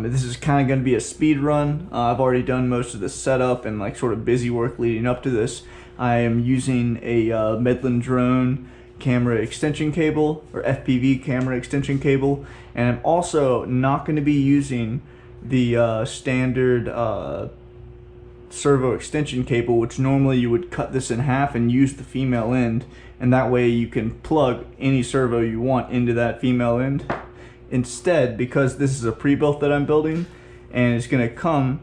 This is kind of going to be a speed run. I've already done most of the setup and like sort of busy work leading up to this. I am using a Medlin drone camera extension cable, or FPV camera extension cable, and I'm also not going to be using the standard servo extension cable, which normally you would cut this in half and use the female end, and that way you can plug any servo you want into that female end. Instead, because this is a pre-built that I'm building, and it's going to come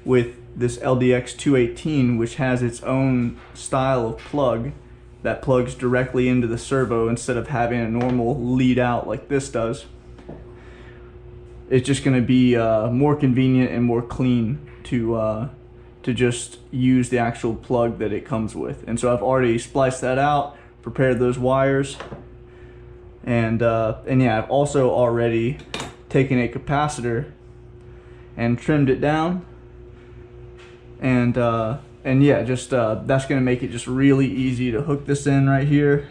with this LDX 218, which has its own style of plug that plugs directly into the servo instead of having a normal lead out like this does. It's just going to be more convenient and more clean to just use the actual plug that it comes with. And so I've already spliced that out, prepared those wires. And yeah, I've also already taken a capacitor and trimmed it down, and yeah, just that's gonna make it just really easy to hook this in right here,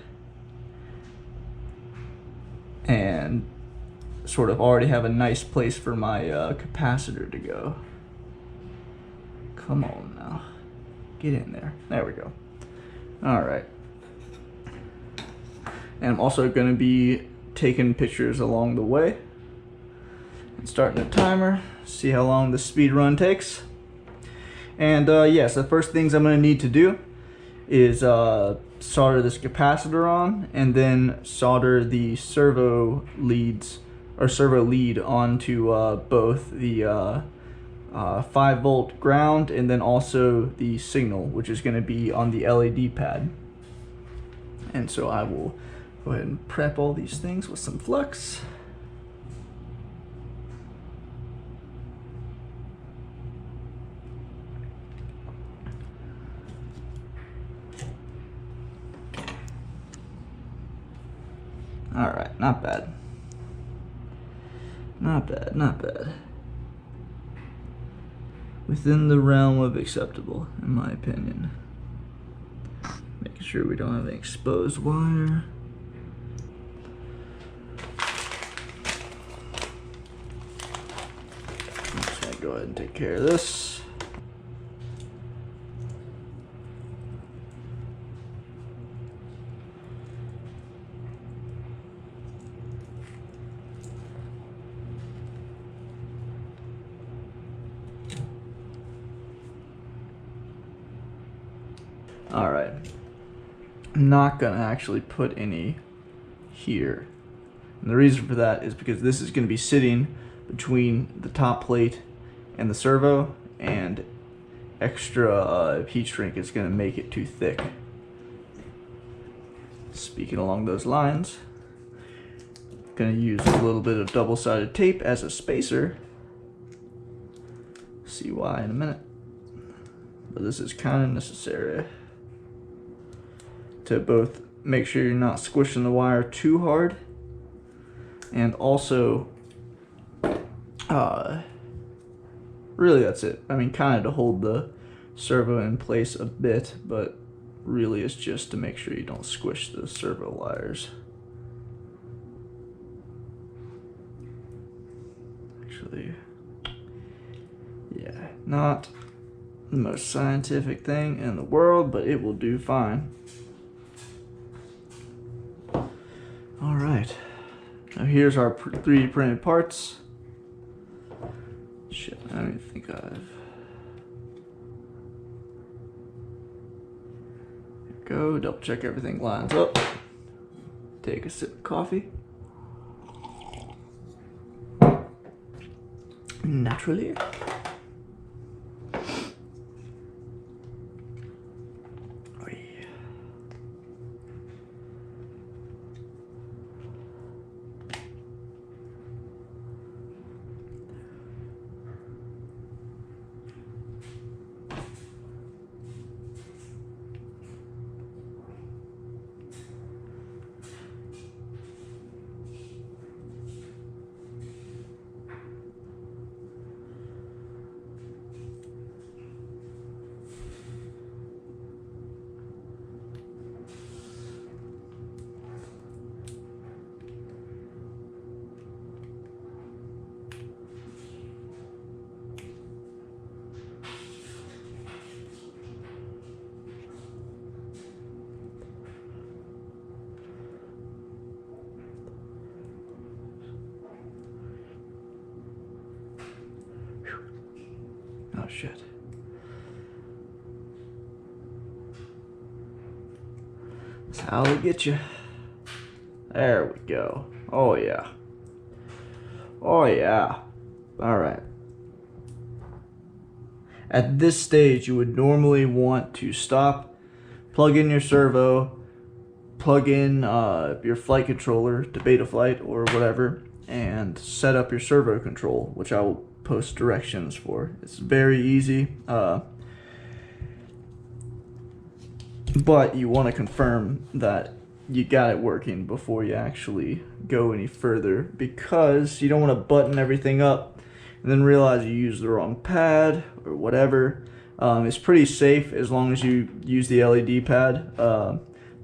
and sort of already have a nice place for my capacitor to go. Come on now, get in there. There we go. All right. And I'm also going to be taking pictures along the way and starting a timer, see how long the speed run takes. And yes, the first things I'm going to need to do is solder this capacitor on, and then solder the servo leads, or servo lead, onto both the 5-volt ground and then also the signal, which is going to be on the LED pad. And so I will go ahead and prep all these things with some flux. All right, not bad. Not bad, not bad. Within the realm of acceptable, in my opinion. Making sure we don't have an exposed wire. Go ahead and take care of this. All right. I'm not gonna actually put any here. And the reason for that is because this is gonna be sitting between the top plate and the servo, and extra heat shrink is going to make it too thick. Speaking along those lines, going to use a little bit of double-sided tape as a spacer. See why in a minute, but this is kind of necessary to both make sure you're not squishing the wire too hard, and also really that's it. I mean, kind of to hold the servo in place a bit, but really it's just to make sure you don't squish the servo wires. Actually, yeah, not the most scientific thing in the world, but it will do fine. All right, now here's our 3D printed parts. Shit, I don't even think I've... There we go, double check everything lines up. Take a sip of coffee. Naturally. Oh shit. That's how they get you. There we go. Oh yeah. Oh yeah. Alright. At this stage, you would normally want to stop, plug in your servo, plug in your flight controller to Betaflight or whatever, and set up your servo control, which I will post directions for. It's very easy, but you want to confirm that you got it working before you actually go any further, because you don't want to button everything up and then realize you used the wrong pad or whatever. It's pretty safe as long as you use the LED pad,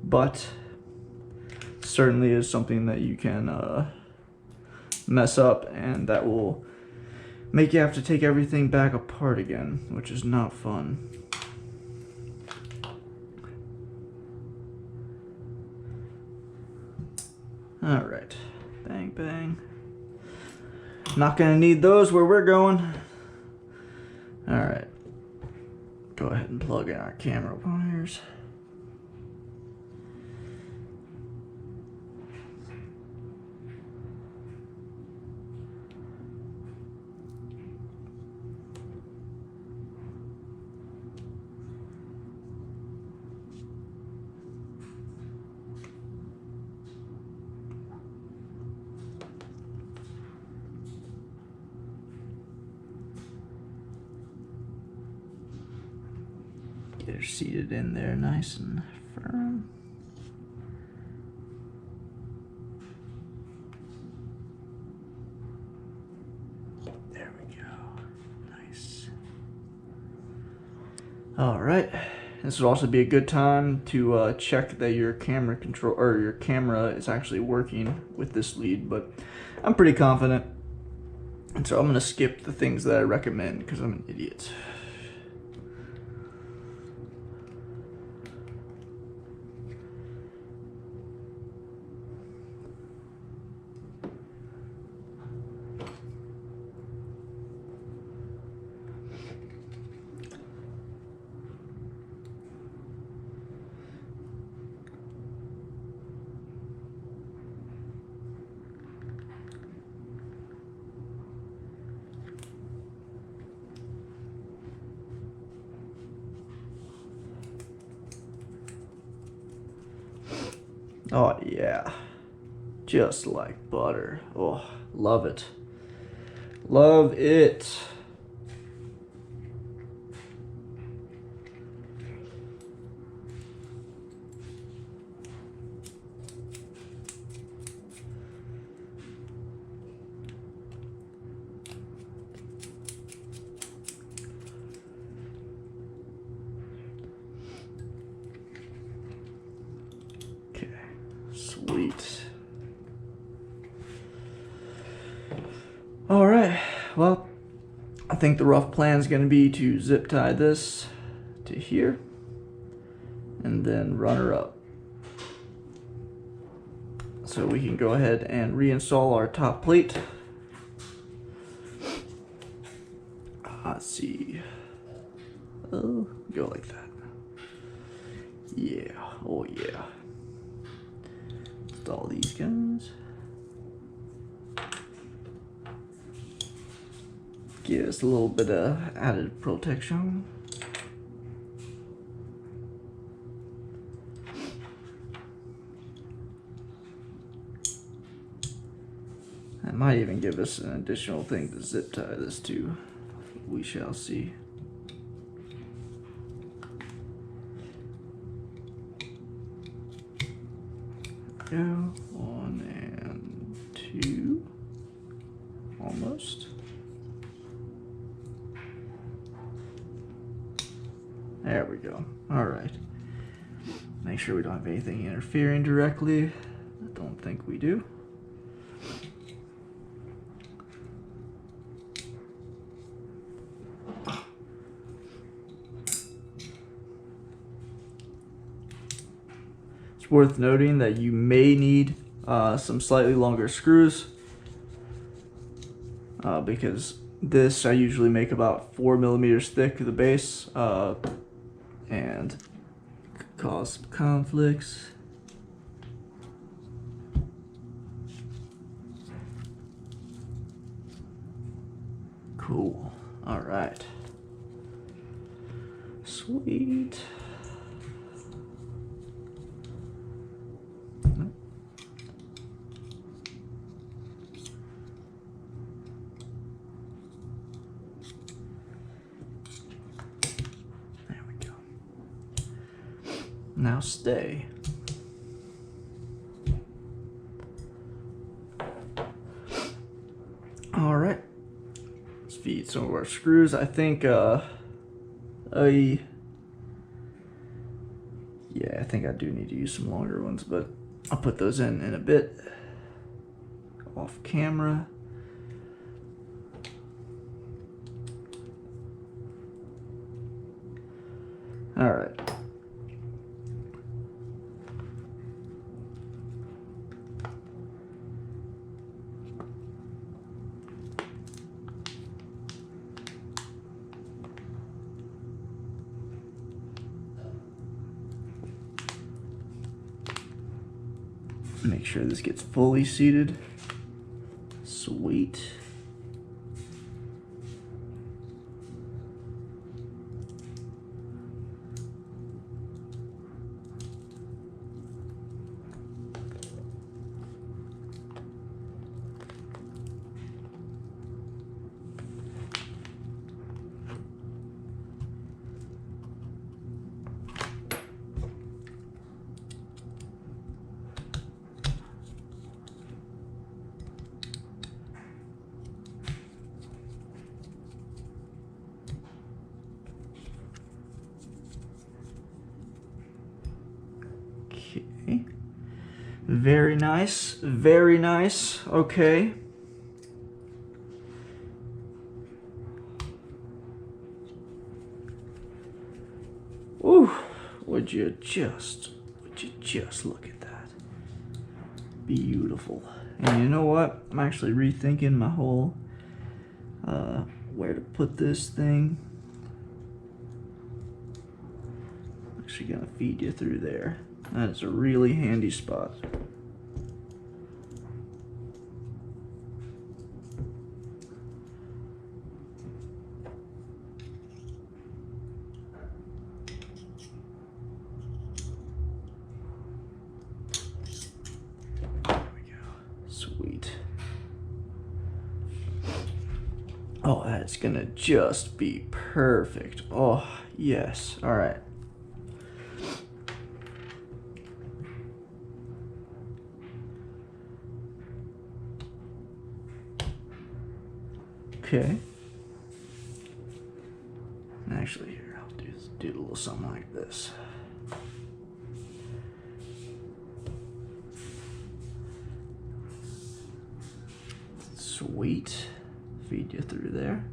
but certainly is something that you can mess up, and that will make you have to take everything back apart again, which is not fun. Alright, bang bang. Not gonna need those where we're going. Alright, go ahead and plug in our camera wires. Get her seated in there nice and firm. There we go. Nice. Alright. This would also be a good time to check that your camera control or your camera is actually working with this lead, but I'm pretty confident. And so I'm gonna skip the things that I recommend because I'm an idiot. Oh yeah, just like butter. Oh, love it. Love it. Sweet. Alright, well, I think the rough plan is going to be to zip tie this to here and then run her up. So we can go ahead and reinstall our top plate. Let's see. Oh, go like that. Yeah, oh yeah. Install these guys. Give us a little bit of added protection. That might even give us an additional thing to zip tie this to. We shall see. Go 1 and 2, almost. There we go. All right. Make sure we don't have anything interfering directly. I don't think we do. It's worth noting that you may need some slightly longer screws because This I usually make about 4 millimeters thick, the base, and cause some conflicts. Cool. All right. Sweet. There we go. Now stay. All right. Let's feed some of our screws. I think yeah, I think I do need to use some longer ones, but I'll put those in a bit. Off camera. All right. Make sure this gets fully seated. Sweet. Okay. Very nice. Very nice. Okay. Ooh, would you just look at that? Beautiful. And you know what? I'm actually rethinking my whole where to put this thing. I'm actually gonna feed you through there. That is a really handy spot. Sweet. Oh, that's gonna just be perfect. Oh, yes. All right. Okay. Actually, here, I'll do a little something like this. Sweet. Feed you through there.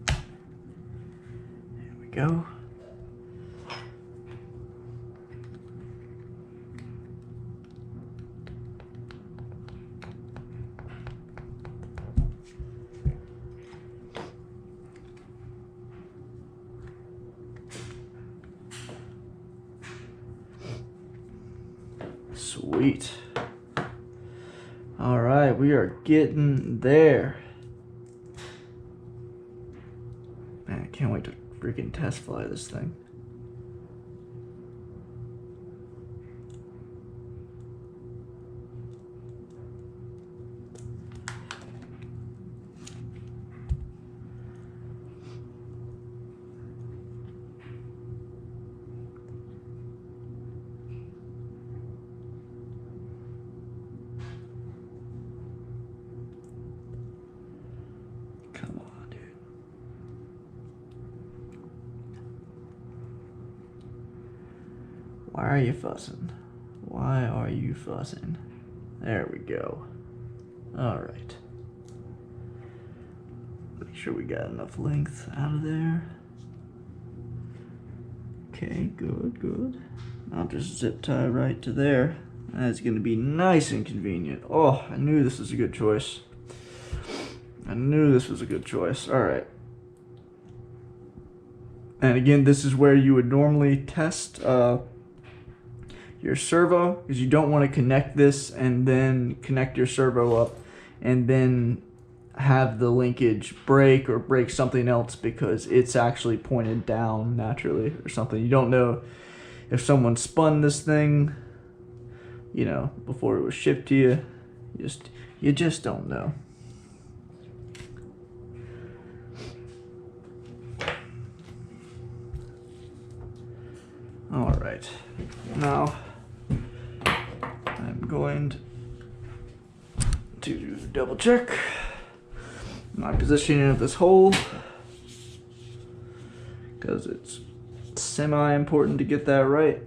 There we go. Sweet. All right, we are getting there. Man, I can't wait to freaking test fly this thing. Come on, dude. Why are you fussing? Why are you fussing? There we go. All right. Make sure we got enough length out of there. Okay, good, good. I'll just zip tie right to there. That's gonna be nice and convenient. Oh, I knew this was a good choice. I knew this was a good choice. All right. And again, this is where you would normally test your servo, because you don't want to connect this and then connect your servo up and then have the linkage break or break something else because it's actually pointed down naturally or something. You don't know if someone spun this thing, you know, before it was shipped to you. You just don't know. All right, now I'm going to double check my positioning of this hole because it's semi-important to get that right.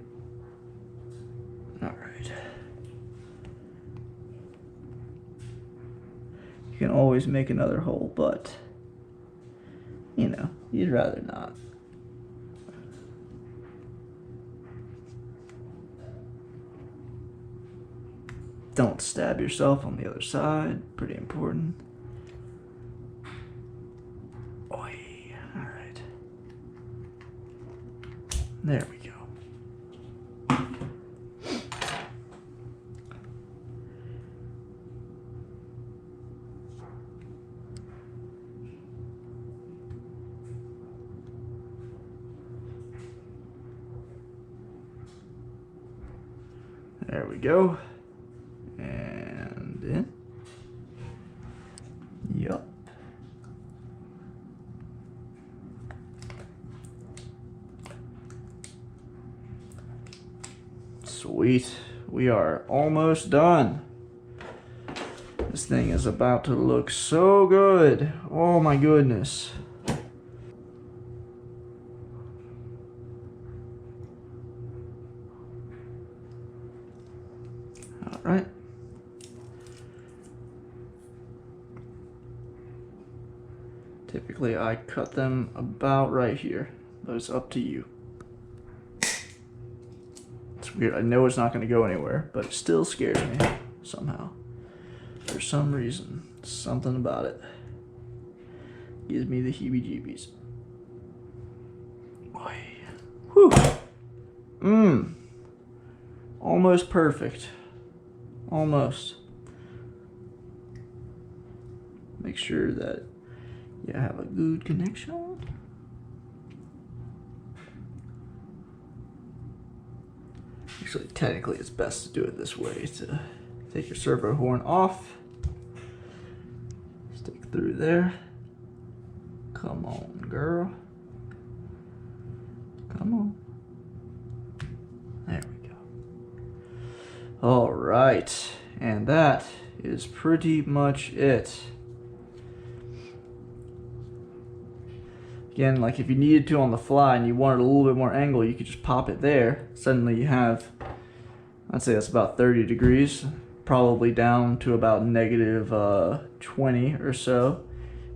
All right. You can always make another hole, but you know, you'd rather not. Don't stab yourself on the other side. Pretty important. Oi. All right. There we go. There we go. And in. Yup. Sweet. We are almost done. This thing is about to look so good. Oh my goodness. All right. Typically I cut them about right here, but it's up to you. It's weird, I know it's not going to go anywhere, but it still scares me somehow. For some reason, something about it gives me the heebie-jeebies. Whew. Almost perfect. Almost. Make sure that you have a good connection. Actually, technically, it's best to do it this way. To take your servo horn off, stick through there. Come on, girl. Come on. There we go. All right, and that is pretty much it. Again, like if you needed to on the fly and you wanted a little bit more angle, you could just pop it there. Suddenly you have, I'd say that's about 30 degrees, probably down to about negative 20 or so.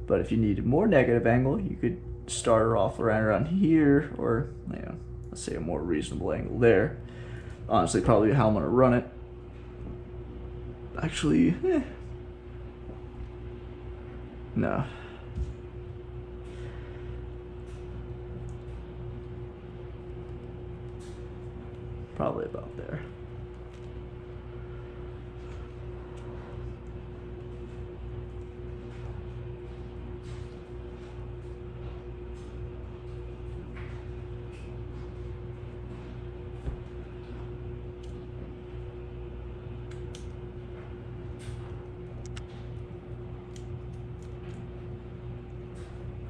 But if you needed more negative angle, you could start her off around here, or you know, let's say a more reasonable angle there. Honestly, probably how I'm gonna run it. Actually, no. Probably about there.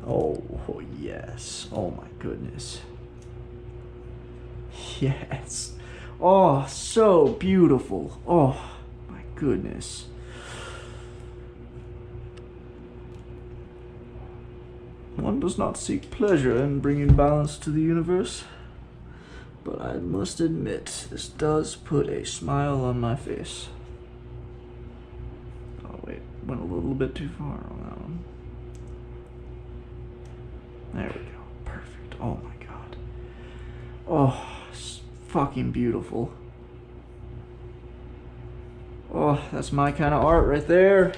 Oh, yes. Oh my goodness. Yes. Oh, so beautiful. Oh my goodness. One does not seek pleasure in bringing balance to the universe, but I must admit, this does put a smile on my face. went a little bit too far on that one. There we go. Perfect. Oh my god. Oh, it's fucking beautiful. Oh, that's my kind of art right there.